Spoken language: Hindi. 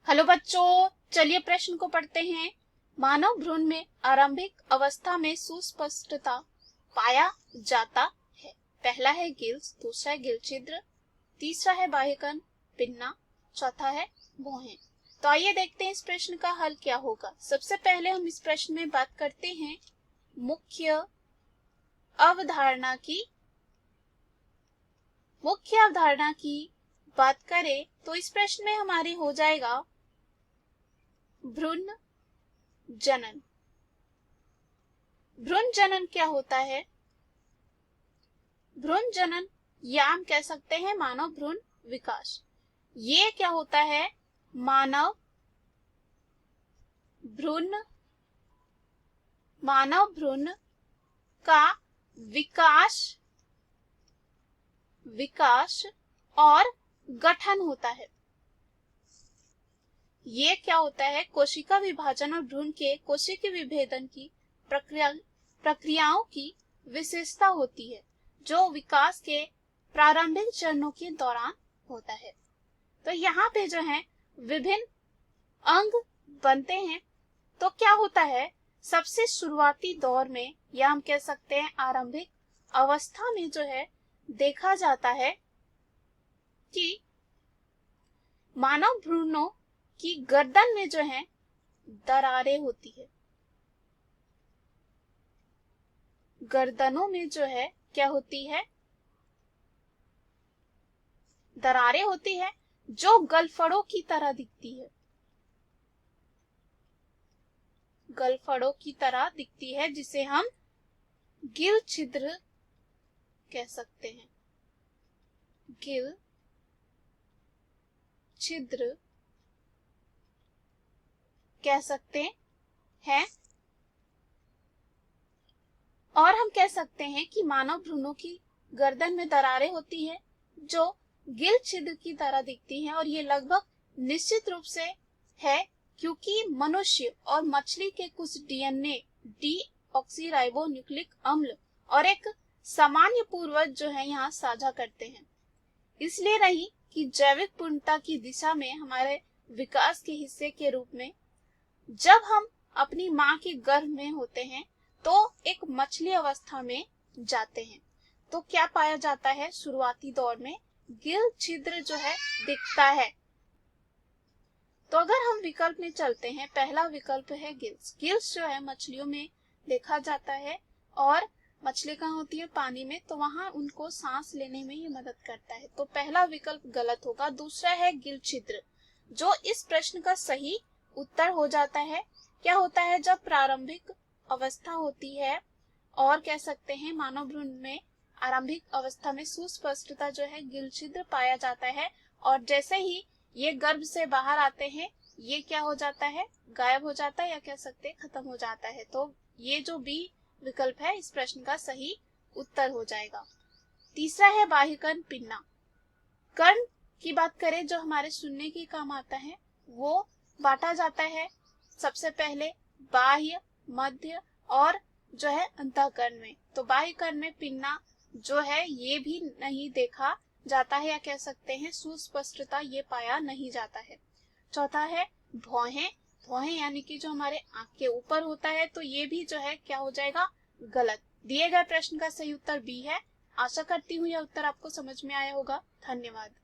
हेलो बच्चों, चलिए प्रश्न को पढ़ते हैं। मानव भ्रूण में आरंभिक अवस्था में सुस्पष्टता पाया जाता है। पहला है गिल्स, दूसरा है गिल छिद्र, तीसरा है बाह्यकर्ण पिन्ना, चौथा है भौहें। तो आइए देखते हैं इस प्रश्न का हल क्या होगा। सबसे पहले हम इस प्रश्न में बात करते हैं मुख्य अवधारणा की। मुख्य अवधारणा की बात करें तो इस प्रश्न में हमारी हो जाएगा भ्रूण जनन। भ्रूण जनन क्या होता है? भ्रूण जनन या हम कह सकते हैं मानव भ्रूण विकास। ये क्या होता है? मानव भ्रूण का विकास और गठन होता है। ये क्या होता है? कोशिका विभाजन और भ्रूण के कोशिकीय विभेदन की प्रक्रियाओं की विशेषता होती है जो विकास के प्रारंभिक चरणों के दौरान होता है। तो यहाँ पे जो है विभिन्न अंग बनते हैं। तो क्या होता है? सबसे शुरुआती दौर में या हम कह सकते हैं आरंभिक अवस्था में जो है देखा जाता है कि मानव भ्रूणों की गर्दन में जो है दरारें होती है। गर्दनों में जो है क्या होती है? दरारें होती है जो गलफड़ों की तरह दिखती है। गलफड़ों की तरह दिखती है जिसे हम गिल छिद्र कह सकते हैं। गिल छिद्र कह सकते हैं। और हम कह सकते हैं कि मानव भ्रूणों की गर्दन में दरारें होती है जो गिल छिद्र की तरह दिखती हैं और ये लगभग निश्चित रूप से है क्योंकि मनुष्य और मछली के कुछ डीएनए डीऑक्सीराइबोन्यूक्लिक अम्ल और एक सामान्य पूर्वज जो है यहाँ साझा करते हैं। इसलिए रही कि जैविक पूर्णता की दिशा में हमारे विकास के हिस्से के रूप में जब हम अपनी माँ के गर्भ में होते हैं तो एक मछली अवस्था में जाते हैं तो क्या पाया जाता है? शुरुआती दौर में गिल छिद्र जो है दिखता है। तो अगर हम विकल्प में चलते हैं, पहला विकल्प है गिल्स। गिल्स जो है मछलियों में देखा जाता है और मछली कहाँ होती है? पानी में, तो वहां उनको सांस लेने में ये मदद करता है। तो पहला विकल्प गलत होगा। दूसरा है गिल छिद्र जो इस प्रश्न का सही उत्तर हो जाता है। क्या होता है? जब प्रारंभिक अवस्था होती है और कह सकते हैं मानव भ्रूण में आरंभिक अवस्था में सुस्पष्टता जो है गिल छिद्र पाया जाता है और जैसे ही ये गर्भ से बाहर आते हैं ये क्या हो जाता है? गायब हो जाता है या कह सकते हैं खत्म हो जाता है। तो ये जो बी विकल्प है इस प्रश्न का सही उत्तर हो जाएगा। तीसरा है बाह्यकर्ण पिन्ना। कर्ण की बात करें जो हमारे सुनने के काम आता है वो बांटा जाता है सबसे पहले बाह्य, मध्य और जो है अंतःकर्ण में। तो बाह्यकर्ण में पिन्ना जो है ये भी नहीं देखा जाता है या कह सकते हैं सुस्पष्टता ये पाया नहीं जाता है। चौथा है भौहें। भौहें यानी कि जो हमारे आंख के ऊपर होता है तो ये भी जो है क्या हो जाएगा? गलत। दिए गए प्रश्न का सही उत्तर बी है। आशा करती हूँ यह उत्तर आपको समझ में आया होगा। धन्यवाद।